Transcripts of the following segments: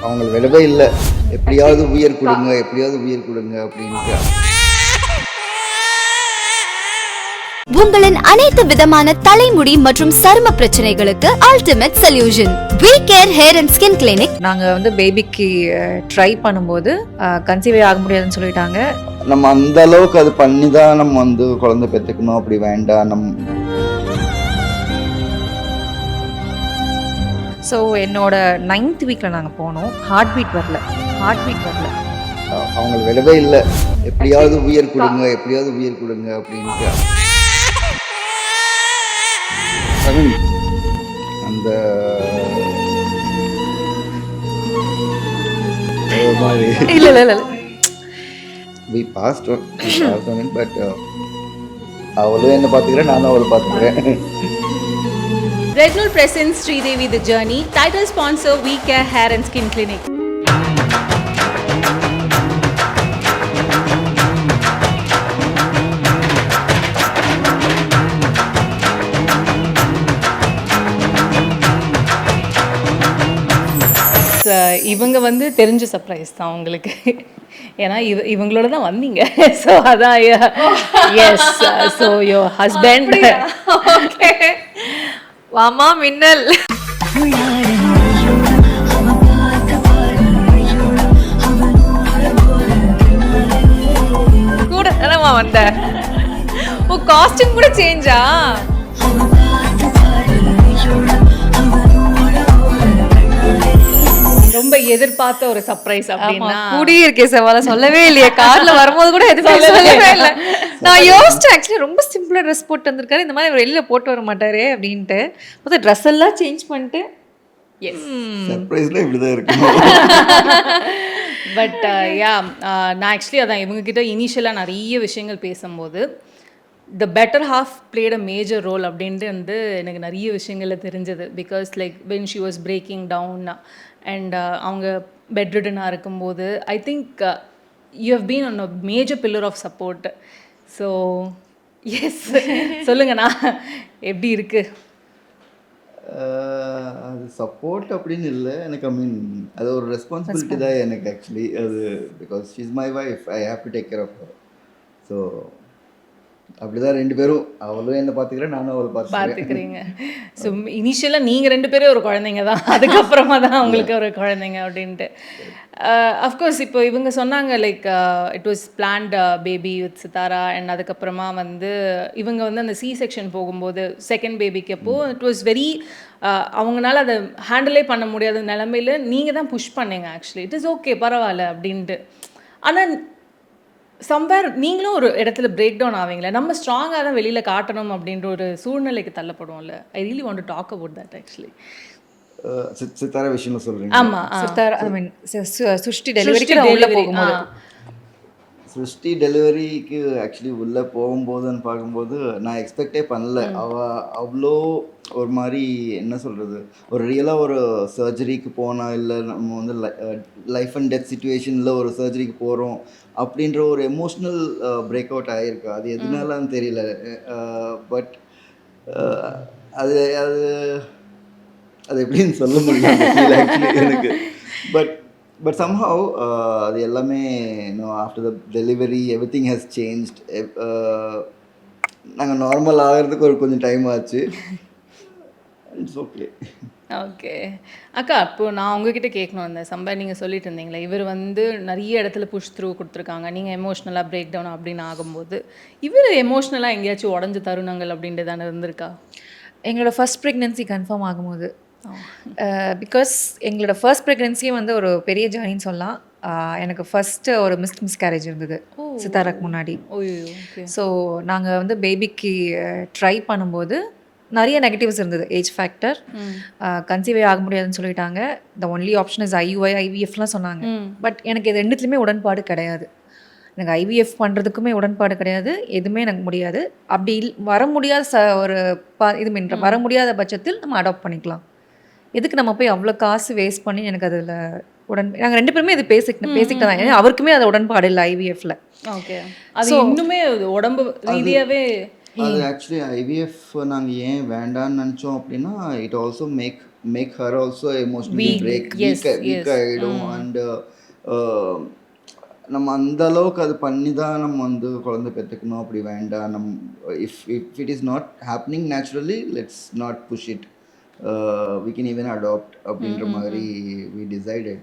அவங்க விடவே இல்லை, எப்படியாவது உயிர் கொடுங்க, எப்படியாவது உயிர் கொடுங்க அப்படின்ட்டு. உங்களின் அனைத்து விதமான தலைமுடி மற்றும் சரும பிரச்சனைகளுக்கு ultimate solution We Care Hair and Skin Clinic. நாங்க வந்து பேபிக்கு ட்ரை பண்ணும்போது கன்சீவே ஆக முடியாதுன்னு சொல்லிட்டாங்க. நம்ம அந்த அளவுக்கு அது பண்ணி தான் நம்ம வந்து குழந்தை பெற்றுக்கணும், அப்படி வேண்டாம். ஸோ என்னோட 9th வீக்கில் நாங்கள் போனோம். ஹார்ட் பீட் வரல. அவங்க விடவே இல்லை, எப்படியாவது உயிர் கொடுங்க, எப்படியாவது உயிர் கொடுங்க அப்படின்ட்டு. அந்த மாதிரி இல்லை we passed on it, but அவளும் என்ன பார்த்துக்கிறேன், நானும் அவளை பார்த்துக்கிறேன். Retinal presents Sridevi The Journey. Title sponsor We Care Hair and Skin Clinic. இவங்க வந்து தெரிஞ்ச சர்ப்ரைஸ் தான் உங்களுக்கு, ஏன்னா இவங்களோட தான் வந்தீங்க. ஸோ அதான் yes, so your husband. Okay வாமா மின்னல். கூட தானம்மா வந்த, ஓ காஸ்டியூம் கூட சேஞ்சா? ரொம்ப எதிர்பார்த்த ஒரு சர்ப்ரைஸ் அப்படின்னா கூடியே இருக்கே சவால சொல்லவே இல்லையே. கார்ல வரும்போது கூட எதுவுமே சொல்லவே இல்லை. நான் யோசிச்சேன் ஆக்சுவலி ரொம்ப சிம்பிளா ட்ரெஸ் போட்டு வந்திருக்காரு, இந்த மாதிரி வெளியில போட்டு வர மாட்டாரே அப்படின்ட்டு. மொத்தம் ட்ரெஸ் எல்லாம் சேஞ்ச் பண்ணிட்டு சர்ப்ரைஸ்ல இப்படிதான் இருக்கு. பட் யா, நான் ஆக்சுவலி அதான் இவங்ககிட்ட இனிஷியலாக நிறைய விஷயங்கள் பேசும்போது the better half played a major role அப்படின்ட்டு வந்து எனக்கு நிறைய விஷயங்களில் தெரிஞ்சது. Because like when she was breaking down and அவங்க பெட்ரிடனாக இருக்கும்போது I think you have been on a major pillar of support. So yes, சொல்லுங்கண்ணா எப்படி இருக்கு? அது சப்போர்ட் அப்படின்னு இல்லை எனக்கு. ஐ மீன் அது ஒரு ரெஸ்பான்சிபிலிட்டி தான் எனக்கு ஆக்சுவலி. அது because she is my wife, I have to take care of her. So அப்படிதான் ரெண்டு பேரும், அவளும் என்ன பார்த்துக்கிறேன், நானும் அவளை பார்த்துக்கிறீங்க. ஸோ இனிஷியலாக நீங்கள் ரெண்டு பேரும் ஒரு குழந்தைங்க தான், அதுக்கப்புறமா தான் அவங்களுக்கு ஒரு குழந்தைங்க அப்படின்ட்டு. அஃப்கோர்ஸ் இப்போ இவங்க சொன்னாங்க like it was plant baby with Sithara. And அதுக்கப்புறமா வந்து இவங்க வந்து அந்த சி செக்ஷன் போகும்போது செகண்ட் பேபிக்கு அப்போ இட் வாஸ் வெரி அவங்களால அதை ஹேண்டிலே பண்ண முடியாத நிலமையில நீங்கள் தான் புஷ் பண்ணீங்க ஆக்சுவலி. இட் இஸ் ஓகே பரவாயில்ல அப்படின்ட்டு. ஆனால் சம்வேர் நீங்களும் ஒரு இடத்துல பிரேக் டவுன் ஆவீங்களே, நம்ம ஸ்ட்ராங்காக தான் வெளியில் காட்டணும் அப்படின்ற ஒரு சூழ்நிலைக்கு தள்ளப்படுவோம்ல. I really want to talk about that actually. Sithara விஷயம் சொல்கிறீங்க? ஆமாம், சித்தாரா ஐ மீன் சுஷ்டி டெலிவரிக்கு உள்ளே போகும்போது, சிருஷ்டி டெலிவரிக்கு ஆக்சுவலி உள்ளே போகும்போதுன்னு பார்க்கும்போது நான் எக்ஸ்பெக்டே பண்ணல. அவ்வளோ ஒரு மாதிரி என்ன சொல்கிறது, ஒரு ரியலாக ஒரு சர்ஜரிக்கு போனால், இல்லை நம்ம வந்து லைஃப் அண்ட் டெத் சுச்சுவேஷனில் ஒரு சர்ஜரிக்கு போகிறோம் அப்படின்ற ஒரு எமோஷ்னல் பிரேக் அவுட் ஆகிருக்கு. அது எதுனாலன்னு தெரியல. பட் அது அது அது எப்படின்னு சொல்ல முடியல ஆக்சுவலி எனக்கு. பட் somehow அது எல்லாமே after the delivery everything has changed. நாங்கள் நார்மல் ஆகிறதுக்கு ஒரு கொஞ்சம் டைம் ஆச்சு. It's okay. ஓகே அக்கா, இப்போது நான் உங்ககிட்ட கேட்கணும், அந்த சம்பா நீங்கள் சொல்லிட்டு இருந்தீங்களே, இவர் வந்து நிறைய இடத்துல புஷ் த்ரூ கொடுத்துருக்காங்க, நீங்கள் எமோஷ்னலாக பிரேக் டவுன் அப்படின்னு ஆகும்போது இவர் எமோஷ்னலாக எங்கேயாச்சும் உடஞ்ச தருணங்கள் அப்படின்ட்டு தானே இருந்திருக்கா? எங்களோட ஃபர்ஸ்ட் ப்ரெக்னென்சி கன்ஃபார்ம் ஆகும்போது, பிகாஸ் எங்களோட ஃபர்ஸ்ட் ப்ரெக்னென்சியே வந்து ஒரு பெரிய ஜேர்னின்னு சொல்லலாம். எனக்கு ஃபஸ்ட்டு ஒரு மிஸ்கேரேஜ் இருந்தது சித்தாராக்கு முன்னாடி. ஸோ நாங்கள் வந்து பேபிக்கு ட்ரை பண்ணும்போது நிறைய நெகட்டிவ்ஸ் இருந்தது. ஏஜ் ஃபேக்டர், கன்சீவே ஆக முடியாதுன்னு சொல்லிட்டாங்க. The only option is IUI, IVFலாம் சொன்னாங்க. பட் எனக்கு இது ரெண்டுத்துலேயுமே உடன்பாடு கிடையாது. எனக்கு IVF பண்ணுறதுக்குமே உடன்பாடு கிடையாது, எதுவுமே எனக்கு முடியாது. அப்படி வர முடியாத ஒரு வர முடியாத பட்சத்தில் நம்ம அடாப்ட் பண்ணிக்கலாம். எதுக்கு நம்ம போய் அவ்வளோ காசு வேஸ்ட் பண்ணி, எனக்கு அதில் நாங்கள் ரெண்டு பேருமே இது பேசிக்கிட்டு தான். ஏன்னா அவருக்குமே அது உடன்பாடு இல்லை IVFல. ஓகே, அது இன்னுமே உடம்பு ரீதியாகவே அது ஆக்சுவலி IVF நாங்கள் ஏன் வேண்டான்னு நினச்சோம் அப்படின்னா, it also make make her also emotionally Weak. Break Yes, yes. Weak ஆகிடும். அண்டு நம்ம அந்த அளவுக்கு அது பண்ணி தான் நம்ம வந்து குழந்தை பெற்றுக்கணும் அப்படி வேண்டாம். If it is not happening naturally let's not push it, we can even adopt அப்படின்ற மாதிரி வி டிசைடட்.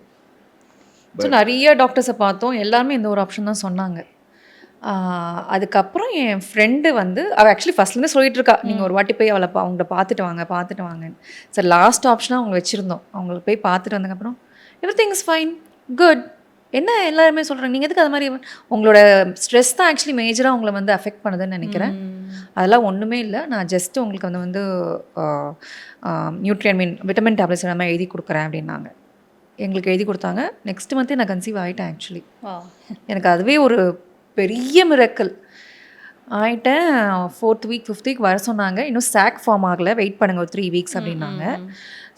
ஸோ நிறைய டாக்டர்ஸை பார்த்தோம், எல்லாருமே இந்த ஒரு ஆப்ஷன் தான் சொன்னாங்க. அதுக்கப்புறம் என் ஃப்ரெண்டு வந்து அவள் ஆக்சுவலி ஃபஸ்ட்லேருந்து சொல்லிட்டு இருக்கா, நீங்கள் ஒரு வாட்டி போய் அவளை அவங்கள பார்த்துட்டு வாங்கன்னு. சரி, லாஸ்ட் ஆப்ஷனாக அவங்க வச்சுருந்தோம். அவங்களுக்கு போய் பார்த்துட்டு வந்ததுக்கப்புறம் every thing is fine, good. என்ன எல்லாருமே சொல்கிறாங்க, நீங்கள் எதுக்கு அது மாதிரி? உங்களோட ஸ்ட்ரெஸ் தான் ஆக்சுவலி மேஜராக உங்களை வந்து அஃபெக்ட் பண்ணுதுன்னு நினைக்கிறேன். அதெல்லாம் ஒன்றுமே இல்லை. நான் ஜஸ்ட்டு உங்களுக்கு வந்து விட்டமின் டேப்லெட்ஸ் எல்லாமே எழுதி கொடுக்குறேன் அப்படின்னாங்க. எங்களுக்கு எழுதி கொடுத்தாங்க. நெக்ஸ்ட் மந்த்தே நான் கன்சீவ் ஆகிட்டேன். ஆக்சுவலி எனக்கு அதுவே ஒரு பெரிய மிரக்கல். ஆகிட்டேன். 4th வீக் 5th வீக் வர சொன்னாங்க. இன்னும் சாக் ஃபார்ம் ஆகலை, வெயிட் பண்ணுங்கள் ஒரு 3 வீக்ஸ் அப்படின்னாங்க.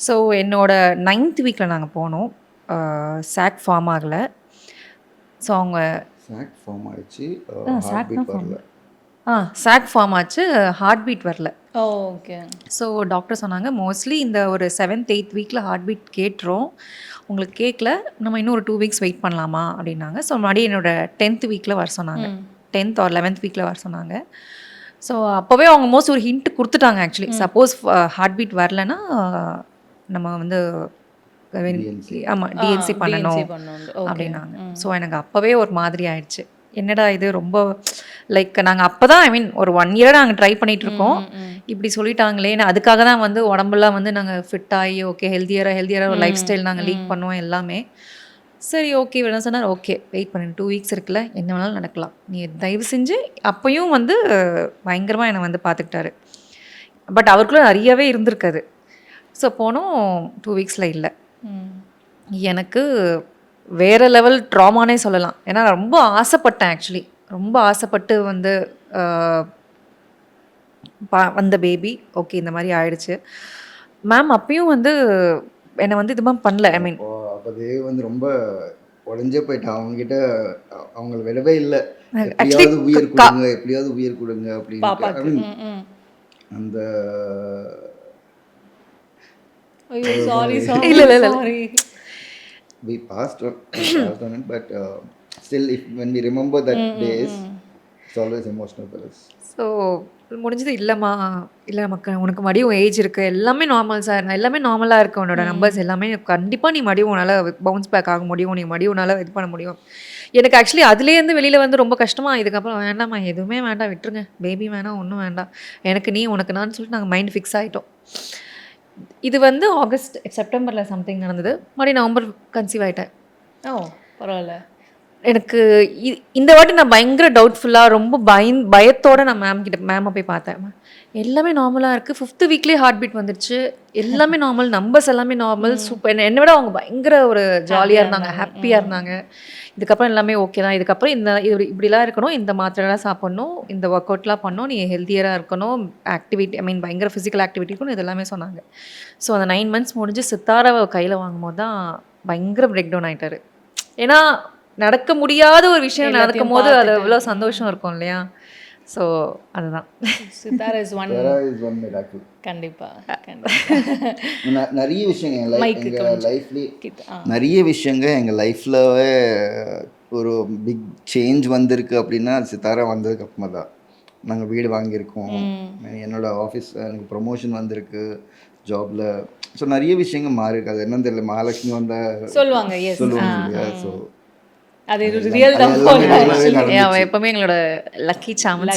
ஸோ என்னோட 9th வீக்கில் நாங்கள் போனோம். சாக் ஃபார்ம் ஆகலை. ஸோ அவங்க சாக் ஃபார்ம் ஆயிடுச்சு, சாக் ஃபார்ம் ஆச்சு, ஹார்ட் பீட் வரல. ஓகே. ஸோ டாக்டர் சொன்னாங்க மோஸ்ட்லி இந்த ஒரு 7th 8th வீக்கில் ஹார்ட் பீட் கேட்டுரும், உங்களுக்கு கேட்கல, நம்ம இன்னும் ஒரு 2 வீக்ஸ் வெயிட் பண்ணலாமா அப்படின்னாங்க. ஸோ மறுபடியும் என்னோட 10th வீக்கில் வர சொன்னாங்க. 10th or 11th வீக்கில் வர சொன்னாங்க. ஸோ அப்போவே அவங்க மோஸ்ட் ஒரு ஹிண்ட் கொடுத்துட்டாங்க. ஆக்சுவலி சப்போஸ் ஹார்ட் பீட் வரலன்னா நம்ம வந்து ஆமாம் டிஎன்சி பண்ணணும் அப்படின்னாங்க. ஸோ எனக்கு அப்போவே ஒரு மாதிரி ஆயிடுச்சு, என்னடா இது ரொம்ப லைக் நாங்கள் அப்போ தான் ஒரு 1 இயர் நாங்கள் ட்ரை பண்ணிகிட்ருக்கோம், இப்படி சொல்லிட்டாங்களேன்னு. அதுக்காக தான் வந்து உடம்புலாம் வந்து நாங்கள் ஃபிட் ஆகி ஓகே ஹெல்த்தியராக ஒரு லைஃப் ஸ்டைல் நாங்கள் லீட் பண்ணுவோம் எல்லாமே. சரி ஓகே என்ன சொன்னார், ஓகே வெயிட் பண்ணு, 2 வீக்ஸ் இருக்குல்ல, என்ன வேணாலும் நடக்கலாம், நீ தயவு செஞ்சு. அப்பையும் வந்து பயங்கரமாக என்னை வந்து பார்த்துக்கிட்டாரு. பட் அவருக்குள்ள நிறையவே இருந்திருக்காது. ஸோ போனோம், 2 வீக்ஸில் இல்லை. எனக்கு வேறு லெவல் ட்ராமானே சொல்லலாம். ஏன்னா நான் ரொம்ப ஆசைப்பட்டேன். ஆக்சுவலி ரொம்ப ஆசைப்பட்டு வந்து வந்த பேபி. ஓகே இந்த மாதிரி ஆயிடுச்சு. மேம் அப்பயும் வந்து என்னை வந்து இது மாதிரி பண்ணல. அப்போதே வந்து ரொம்ப உடஞ்சே போயிட்டான். அவங்ககிட்ட அவங்கள விடவே இல்லை, Actually, எப்படியாவது உயிர் கொடுங்க அப்படின்னு. அந்த we passed on it, but still when we remember that days, it's always emotional for us. So முடிஞ்சது. இல்லைம்மா இல்லை நமக்கு உனக்கு மடியும் ஏஜ் இருக்குது, எல்லாமே நார்மல் சார், நான் எல்லாமே நார்மலாக இருக்குது, உன்னோட நம்பர்ஸ் எல்லாமே கண்டிப்பாக நீ மடியும் உன்னால் பவுன்ஸ் பேக் ஆக முடியும், நீ மடியும் உன்னால் இது பண்ண முடியும். எனக்கு ஆக்சுவலி அதுலேருந்து வெளியில் வந்து ரொம்ப கஷ்டமாக, இதுக்கப்புறம் வேண்டாம்மா எதுவுமே வேண்டாம், விட்டுருங்க, பேபி வேணாம், ஒன்றும் வேண்டாம், எனக்கு நீ உனக்கு நான் சொல்லிட்டு நாங்கள் மைண்ட் ஃபிக்ஸ் ஆகிட்டோம். இது வந்து செப்டம்பரில் சம்திங் நடந்தது. மறுபடியும் நவம்பர் கன்சீவ் ஆகிட்டேன். பரவாயில்ல. எனக்கு இந்த வாட்டி நான் பயங்கர டவுட்ஃபுல்லாக ரொம்ப பயத்தோடு நான் மேமை போய் பார்த்தேன். எல்லாமே நார்மலாக இருக்குது, 5th வீக்லேயே ஹார்ட் பீட் வந்துடுச்சு, எல்லாமே நார்மல், நம்பர்ஸ் எல்லாமே நார்மல், சூப்பர். என்னை விட அவங்க பயங்கர ஒரு ஜாலியாக இருந்தாங்க, ஹாப்பியாக இருந்தாங்க. இதுக்கப்புறம் எல்லாமே ஓகே தான், இதுக்கப்புறம் இப்படிலாம் இருக்கணும், இந்த மாத்திரைலாம் சாப்பிட்ணும், இந்த ஒர்க் அவுட்லாம் பண்ணணும், நீ ஹெல்த்தியராக இருக்கணும், ஆக்டிவிட்டி பயங்கர ஃபிசிக்கல் ஆக்டிவிட்டி இருக்கணும், இது எல்லாமே சொன்னாங்க. ஸோ அந்த 9 months முடிஞ்சு சித்தாராவை கையில் வாங்கும்போது தான் பயங்கர பிரேக் டவுன் ஆகிட்டாரு. ஏன்னா நடக்க முடியாத ஒரு விஷயம் நடக்கும் போது அது எவ்வளோ சந்தோஷம் இருக்கும் இல்லையா? ஸோ அதுதான் சித்தாரா இஸ் ஒன் மிராக்கிள். கண்டிப்பாக நிறைய விஷயங்கள் எங்கள் லைஃப்லேயே நிறைய விஷயங்கள் எங்கள் லைஃப்லவே ஒரு பிக் சேஞ்ச் வந்திருக்கு அப்படின்னா சித்தாரா வந்ததுக்கு அப்புறமா தான். நாங்கள் வீடு வாங்கியிருக்கோம், என்னோடய ஆஃபீஸ் எனக்கு ப்ரொமோஷன் வந்திருக்கு ஜாபில். ஸோ நிறைய விஷயங்கள் மாறி இருக்கு. அது என்னன்னு தெரியல, மகாலட்சுமி வந்தால் சொல்லுவாங்க. ஸோ அது ரியல் தான். அவன் எப்பவுமே எங்களோட லக்கி சாமன்.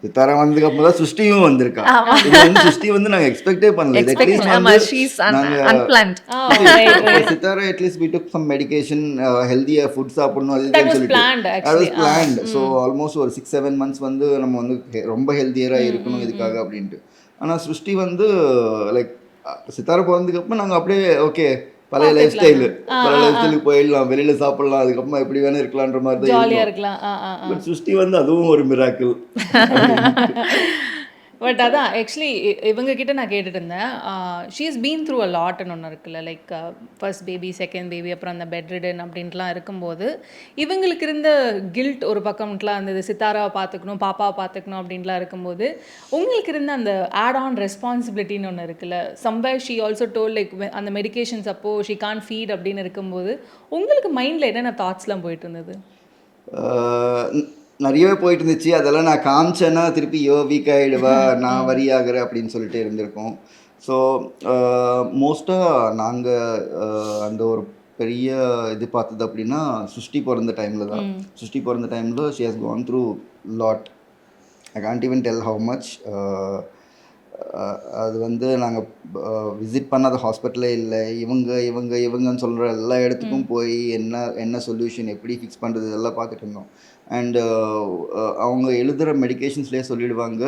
சித்தாரா வந்ததுக்கு அப்புறம் தான் சுஷ்டியும் வந்திருக்கா. சுஷ்டி வந்து நாங்கள் எக்ஸ்பெக்டே பண்ணல. Sithara at least we took some medication, healthier food சாப்பிடணும், அதுன்னு சொல்லிட்டு. ஸோ ஆல்மோஸ்ட் ஒரு 6-7 months வந்து நம்ம வந்து ரொம்ப ஹெல்த்தியராக இருக்கணும் இதுக்காக அப்படின்ட்டு. ஆனால் சுஷ்டி வந்து லைக் சித்தாரா பிறந்ததுக்கப்புறம் நாங்கள் அப்படியே ஓகே பழைய லைஃப் ஸ்டைலுக்கு போயிடலாம், வெளியில் சாப்பிடலாம், அதுக்கப்புறமா எப்படி வேணும் இருக்கலான்ற மாதிரி தான் இருக்கலாம். பட் சுஷ்டி வந்து அதுவும் ஒரு மிராக்கிள். பட் அதான் ஆக்சுவலி இவங்க கிட்ட நான் கேட்டுட்டு இருந்தேன். She is been through a லாட்னு ஒன்று இருக்குல்ல, like first baby, second baby, அப்புறம் அந்த பெட் ரிடன் அப்படின்ட்டுலாம் இருக்கும்போது இவங்களுக்கு இருந்த கில்ட் ஒரு பக்கம்லாம் இருந்தது. சித்தாராவை பார்த்துக்கணும், பாப்பாவை பார்த்துக்கணும் அப்படின்லாம் இருக்கும்போது உங்களுக்கு இருந்த அந்த ஆட் ஆன் ரெஸ்பான்சிபிலிட்டின்னு ஒன்று இருக்குல்ல, somewhere she also toll like அந்த மெடிகேஷன்ஸ் அப்போ ஷீ கான் ஃபீட் அப்படின்னு இருக்கும்போது உங்களுக்கு மைண்டில் என்னென்ன தாட்ஸ்லாம் போயிட்டு இருந்தது? நிறையவே போயிட்டு இருந்துச்சு. அதெல்லாம் நான் காமிச்சேன்னா திருப்பி வீக் ஆகிடுவா, நான் வரி ஆகிறேன் அப்படின்னு சொல்லிட்டு இருந்திருக்கோம். ஸோ மோஸ்ட்டாக நாங்கள் அந்த ஒரு பெரிய இது பார்த்தது அப்படின்னா சுஷ்டி பிறந்த டைமில் தான். சுஷ்டி பிறந்த டைமில் she has gone through lot. I can't even tell how much. அது வந்து நாங்கள் விசிட் பண்ணாத ஹாஸ்பிட்டலே இல்லை. இவங்கன்னு சொல்கிற எல்லா இடத்துக்கும் போய் என்ன சொல்யூஷன் எப்படி ஃபிக்ஸ் பண்ணுறது இதெல்லாம் பார்த்துட்டு இருந்தோம். அண்டு அவங்க எழுதுகிற மெடிக்கேஷன்ஸ்லேயே சொல்லிடுவாங்க,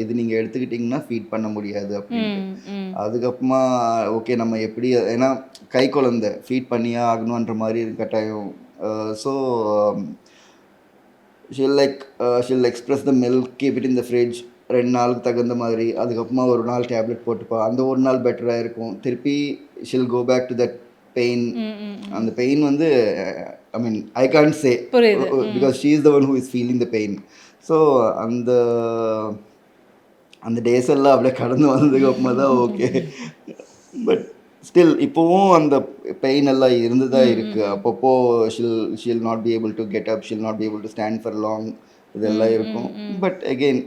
இது நீங்கள் எடுத்துக்கிட்டிங்கன்னா ஃபீட் பண்ண முடியாது அப்படின்ட்டு. அதுக்கப்புறமா ஓகே நம்ம எப்படி, ஏன்னா கை குழந்தை ஃபீட் பண்ணியே ஆகணுன்ற மாதிரி கட்டாயம். So she'll express the milk, keep it in the fridge 2 நாளுக்கு தகுந்த மாதிரி. அதுக்கப்புறமா ஒரு நாள் டேப்லெட் போட்டுப்பா, அந்த ஒரு நாள் பெட்டராக இருக்கும். திருப்பி she'll go back to that pain. அந்த பெயின் வந்து I mean I can't say because she is the one who is feeling the pain. So அந்த டேஸ் எல்லாம் அப்படியே கடந்து வந்ததுக்கு அப்புறமா தான் ஓகே. பட் ஸ்டில் இப்போவும் அந்த பெயின் எல்லாம் இருந்து தான் இருக்குது. அப்பப்போ she'll not be able to get up, she'll not be able to stand for long, இதெல்லாம் இருக்கும். But again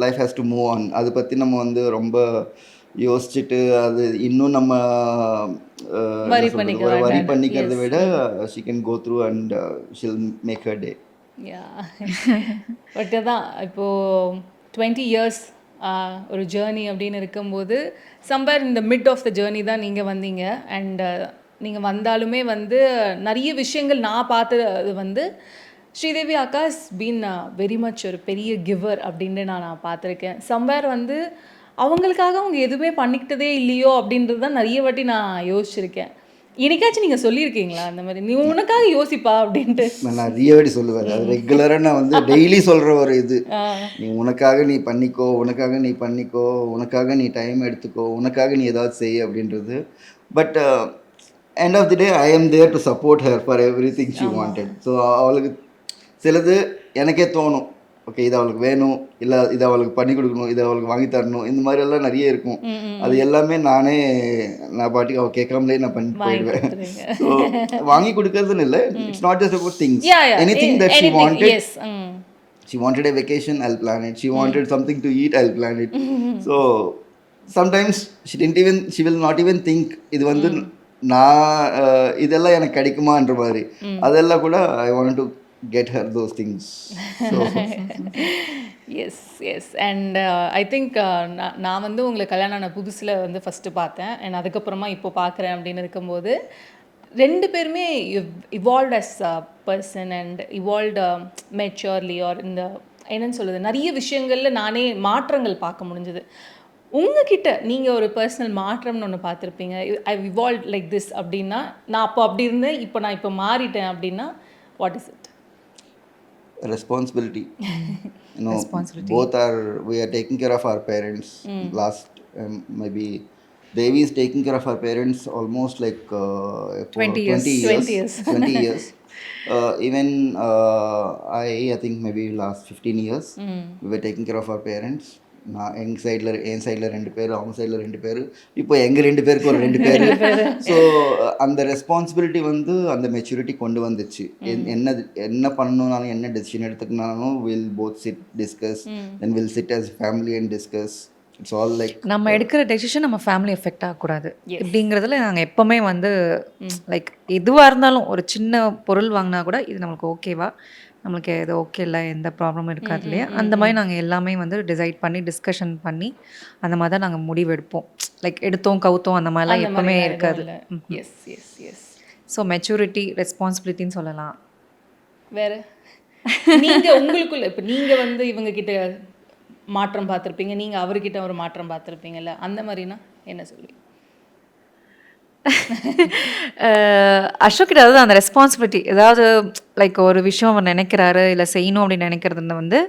life has to move on. அதை பற்றி நம்ம வந்து ரொம்ப யோசிச்சுட்டு அது இன்னும் நம்ம வரி பண்ணிக்கிறத விட she can go through and she'll make her day. But அதான் இப்போது 20 இயர்ஸ் ஒரு ஜேர்னி அப்படின்னு இருக்கும்போது சம்வேர் இந்த மிட் ஆஃப் த ஜேர்னி தான் நீங்கள் வந்தீங்க. அண்ட் நீங்கள் வந்தாலுமே வந்து நிறைய விஷயங்கள் நான் பார்த்தது வந்து ஸ்ரீதேவி அக்கா இஸ் பீன் வெரி மச் ஒரு பெரிய கிவர் அப்படின்னு நான் பார்த்துருக்கேன். சம்வேர் வந்து அவங்களுக்காக அவங்க எதுவுமே பண்ணிக்கிட்டதே இல்லையோ அப்படின்றது தான் நிறைய வாட்டி நான் யோசிச்சிருக்கேன். என்னைக்காச்சும் நீங்கள் சொல்லியிருக்கீங்களா அந்த மாதிரி, நீ உனக்காக யோசிப்பா அப்படின்ட்டு? நான் நிறைய வாட்டி சொல்லுவேன். அது ரெகுலராக நான் வந்து டெய்லி சொல்கிற ஒரு இது, நீ உனக்காக நீ பண்ணிக்கோ, உனக்காக நீ டைம் எடுத்துக்கோ, உனக்காக நீ ஏதாவது செய் அப்படின்றது. But end of the day I am there to support her for everything she wanted. So அவளுக்கு சிலது எனக்கே தோணும், ஓகே இது அவளுக்கு வேணும், இல்லை இதை அவளுக்கு பண்ணி கொடுக்கணும், இதை அவளுக்கு வாங்கி தரணும், இந்த மாதிரி எல்லாம் நிறைய இருக்கும். அது எல்லாமே நான் பாட்டுக்கு அவள் கேட்காமலே நான் பண்ணி போயிடுவேன். ஸோ வாங்கி கொடுக்கறதுன்னு இல்லை, it's not just about things, anything that she wanted. She wanted a vacation, I'll plan it. She wanted something to eat, I'll plan it. So sometimes she will not even think இது வந்து நான் இதெல்லாம் எனக்கு கிடைக்குமான்ற மாதிரி. அதெல்லாம் கூட I wanted to get her those things. So yes and I think நான் வந்து உங்களை கல்யாணம் ஆன புதுசில் வந்து ஃபஸ்ட்டு பார்த்தேன். அண்ட் அதுக்கப்புறமா இப்போ பார்க்குறேன் அப்படின்னு இருக்கும்போது ரெண்டு பேருமே evolve as person and evolved maturely or இந்த என்னன்னு சொல்லுது, நிறைய விஷயங்களில் நானே மாற்றங்கள் பார்க்க முடிஞ்சுது. உங்ககிட்ட நீங்கள் ஒரு பர்சனல் மாற்றம்னு ஒன்று பார்த்துருப்பீங்க, ஐ இவால்வ் லைக் திஸ் அப்படின்னா, நான் அப்போ அப்படி இருந்தேன், நான் இப்போ மாறிட்டேன் அப்படின்னா, what is it? Responsibility. Both we are taking care of our parents. Last maybe Devi is taking care of her parents almost like 20 years. Even I think maybe last 15 years we were taking care of our parents. நான் என் சைடில் 2 பேர், அவங்க சைடில் 2 பேர், இப்போ எங்கள் 2 பேருக்கு ஒரு 2 பேர். ஸோ அந்த ரெஸ்பான்சிபிலிட்டி வந்து அந்த மெச்சூரிட்டி கொண்டு வந்துச்சு. என்ன பண்ணணும்னாலும், என்ன டெசிஷன் எடுத்துக்கனாலும் we'll both sit discuss, then we'll sit as family and discuss. It's all like நம்ம எடுக்கிற டெசிஷன் நம்ம ஃபேமிலி எஃபெக்ட் ஆகக்கூடாது இப்படிங்கிறதுல நாங்கள் எப்போவுமே வந்து லைக் எதுவாக இருந்தாலும் ஒரு சின்ன பொருள் வாங்கினா கூட இது நம்மளுக்கு ஓகேவா, நம்மளுக்கு எது ஓகே இல்லை, எந்த ப்ராப்ளமும் இருக்காது இல்லையா, அந்த மாதிரி நாங்கள் எல்லாமே வந்து டிசைட் பண்ணி டிஸ்கஷன் பண்ணி அந்த மாதிரி தான் நாங்கள் முடிவெடுப்போம். லைக் எடுத்தோம் கவுத்தோம் அந்த மாதிரிலாம் எப்பவுமே இருக்காது. ஸோ மெச்சூரிட்டி, ரெஸ்பான்சிபிலிட்டின்னு சொல்லலாம். வேறு நீங்கள் உங்களுக்குள்ள இப்போ நீங்கள் வந்து இவங்க கிட்ட மாற்றம் பார்த்துருப்பீங்க, நீங்கள் அவர்கிட்ட ஒரு மாற்றம் பார்த்துருப்பீங்கல்ல, அந்த மாதிரினா என்ன சொல்லுவீங்க? அசோக் கிட்ட அதாவது அந்த ரெஸ்பான்சிபிலிட்டி, ஏதாவது லைக் ஒரு விஷயம் அவர் நினைக்கிறாரு இல்லை செய்யணும் அப்படின்னு நினைக்கிறது வந்து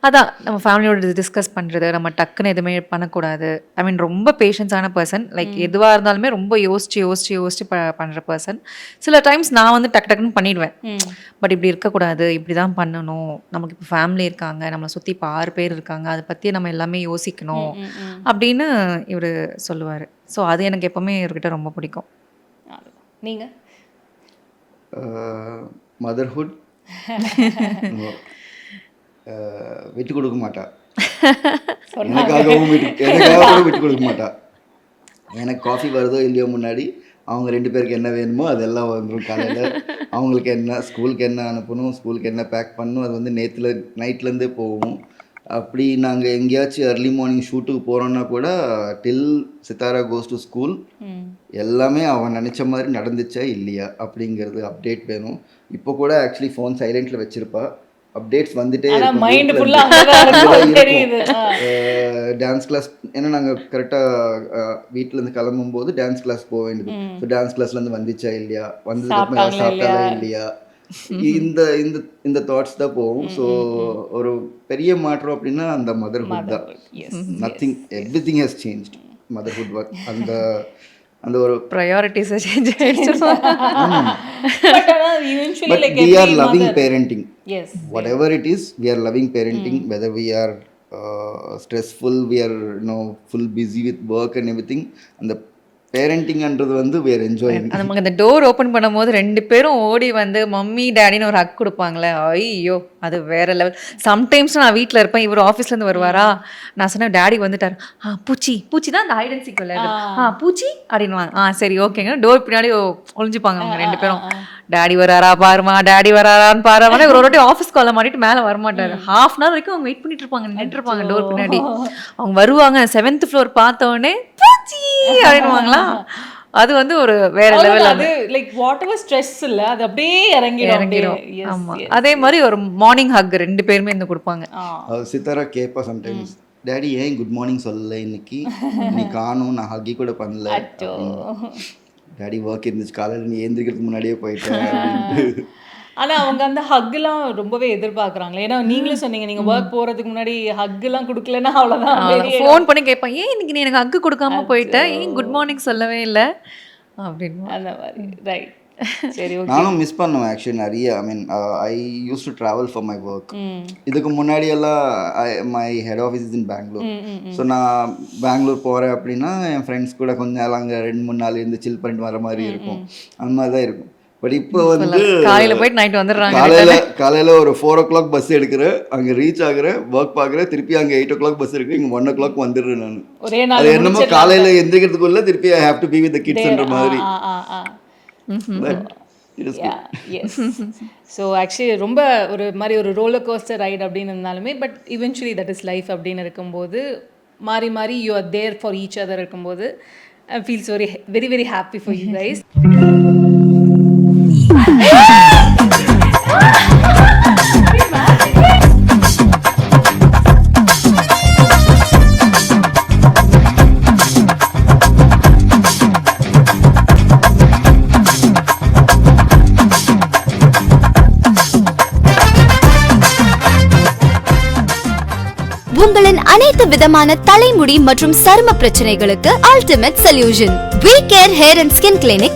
அதான் நம்ம ஃபேமிலியோட டிஸ்கஸ் பண்ணுறது, நம்ம டக்குன்னு எதுவுமே பண்ணக்கூடாது. ஐ மீன் ரொம்ப பேஷன்ஸான பர்சன், லைக் எதுவாக இருந்தாலுமே ரொம்ப யோசிச்சு பண்ணுற பர்சன். சில டைம்ஸ் நான் வந்து டக்குன்னு பண்ணிடுவேன், பட் இப்படி இருக்கக்கூடாது, இப்படி தான் பண்ணணும், நமக்கு இப்போ ஃபேமிலி இருக்காங்க, நம்மளை சுற்றி இப்போ 6 பேர் இருக்காங்க, அதை பற்றி நம்ம எல்லாமே யோசிக்கணும் அப்படின்னு இவர் சொல்லுவார். ஸோ அது எனக்கு எப்போவுமே இவர்கிட்ட ரொம்ப பிடிக்கும். நீங்கள் மதர்ஹுட் விட்டு கொடுக்க மாட்டா, எனக்காகவும் விட்டு கொடுக்க மாட்டா. எனக்கு காஃபி வருதோ இல்லையோ முன்னாடி அவங்க 2 பேருக்கு என்ன வேணுமோ அதெல்லாம் வந்துடும். காலையில் அவங்களுக்கு என்ன ஸ்கூலுக்கு என்ன அனுப்பணும், ஸ்கூலுக்கு என்ன பேக் பண்ணணும், அது வந்து நைட்லேருந்தே போகும். அப்படி நாங்கள் எங்கேயாச்சும் early morning ஷூட்டுக்கு போகிறோன்னா கூட டில் சித்தாரா கோஸ் டு ஸ்கூல் எல்லாமே அவன் நினச்ச மாதிரி நடந்துச்சா இல்லையா அப்படிங்கிறது அப்டேட் வேணும். இப்போ கூட ஆக்சுவலி ஃபோன் சைலண்டில் வச்சுருப்பா, அப்டேட்ஸ் வந்துட்டே டான்ஸ் கிளாஸ். ஏன்னா நாங்கள் கரெக்டாக வீட்டிலேருந்து கிளம்பும்போது டான்ஸ் கிளாஸ் போக வேண்டியது. ஸோ டான்ஸ் கிளாஸ்லேருந்து வந்துச்சா இல்லையா, வந்ததுக்கு சாப்பிட்டாலே இல்லையா, இந்த தாட்ஸ் தான் போகும். ஸோ ஒரு பெரிய மாற்றம் அப்படின்னா அந்த மதர்ஹுட் தான். Nothing, everything has changed. Motherhood work அந்த ஒரு ப்ரையாரிட்டிஸை சேஞ்ச் ஆயிடுச்சு. But we are loving parenting. Yes. Whatever it is, we are loving parenting. Whether we are stressful, we are full busy with work and everything. And the பேரண்டிங்ன்றது வந்து we are enjoying. நமக்கு அந்த door open பண்ணும்போது 2 பேரும் ஓடி வந்து mummy டேடின்னு ஒரு ஹக் கொடுப்பாங்களே, ஐயோ அது வேற லெவல். சம்டைம்ஸ் நான் வீட்டில் இருப்பேன், இவர் ஆஃபீஸ்லேருந்து வருவாரா, நான் சொன்னேன் டேடி வந்துட்டார், பூச்சி தான் அந்த ஹைட் அண்ட் சீக் விளையாடு, பூச்சி அப்படின்வாங்க. சரி ஓகேங்க, டோர் பின்னாடி ஒளிஞ்சுப்பாங்க அவங்க 2 பேரும். டேடி வராரா பாருமா, டேடி வராரான்னு பாருமா. ஒரு வாட்டி ஆஃபீஸ் காலை மாட்டிட்டு மேலே வரமாட்டாரு. ½ hour வரைக்கும் அவங்க வெயிட் பண்ணிட்டு இருப்பாங்க, நின்றுட்டு இருப்பாங்க டோர் பின்னாடி. அவங்க வருவாங்க, 7th floor பார்த்தோடனே பூச்சி அப்படின்வாங்களா. அது வந்து ஒரு வேற லெவல். அது லைக் வாட் எவர் ஸ்ட்ரெஸ் இல்ல, அது அப்படியே இறங்கிடும். ஆமா, அதே மாதிரி ஒரு மார்னிங் ஹக் 2 பேருமே இந்த கொடுப்பாங்க. சித்தாரா கேப்பா சம்டைம்ஸ், டேடி ஏன் குட் மார்னிங் சொல்லல இன்னைக்கு, நீ காணும், நான் ஹக்கி கூட பண்ணல. டேடி ஒர்க் இருந்துச்சு, காலையில் நீ ஏந்திரிக்கிறதுக்கு முன்னாடியே போயிட்டேன். ஆனால் அவங்க அந்த ஹக்லாம் ரொம்பவே எதிர்பார்க்குறாங்களே. ஏன்னா நீங்களும் சொன்னீங்க, நீங்கள் ஒர்க் போகிறதுக்கு முன்னாடி ஹக்லாம் கொடுக்கலன்னா அவ்வளோதான். ஃபோன் பண்ணி கேட்பேன், ஏன் இன்னைக்கு நீ எனக்கு ஹக்கு கொடுக்காம போயிட்டேன், ஏன் குட் மார்னிங் சொல்லவே இல்லை அப்படின்னு. அந்த மாதிரி ரைட். சரி, நானும் மிஸ் பண்ணுவேன் ஆக்சுவலி நிறைய. I mean I used to travel for my work. இதுக்கு முன்னாடியெல்லாம் my head office is in Bangalore. So நான் பெங்களூர் போகிறேன் அப்படின்னா என் ஃப்ரெண்ட்ஸ் கூட கொஞ்ச நாள் அங்கே 2-3 நாள் இருந்து சில் பண்ணிட்டு வர மாதிரி இருக்கும். அந்த மாதிரி தான் இருக்கும். பட் இப்போ வந்து காலையில் போயிட்டு நைட் வந்துடுறாங்க. காலையில் ஒரு 4 o'clock பஸ் எடுக்கிறேன், அங்கே ரீச் ஆகுறேன், ஒர்க் பார்க்குறேன், திருப்பி அங்கே 8 o'clock பஸ் இருக்கு, இங்கே 1 o'clock வந்துடுறேன். நான் அது என்னமோ காலையில் எந்திரிக்கிறதுக்குள்ள திருப்பி I have to be with the கிட்ஸ்ன்ற மாதிரி. ஸோ ஆக்சுவலி ரொம்ப ஒரு மாதிரி ஒரு ரோலர் கோஸ்டர் ரைட் அப்படின்னு இருந்தாலுமே, but eventually that is life அப்படின்னு இருக்கும்போது மாறி மாறி you are there for each other இருக்கும்போது I feels very very very happy for you guys. உங்களின் அனைத்து விதமான தலைமுடி மற்றும் சரும பிரச்சனைகளுக்கு ultimate solution. We Care Hair and Skin Clinic,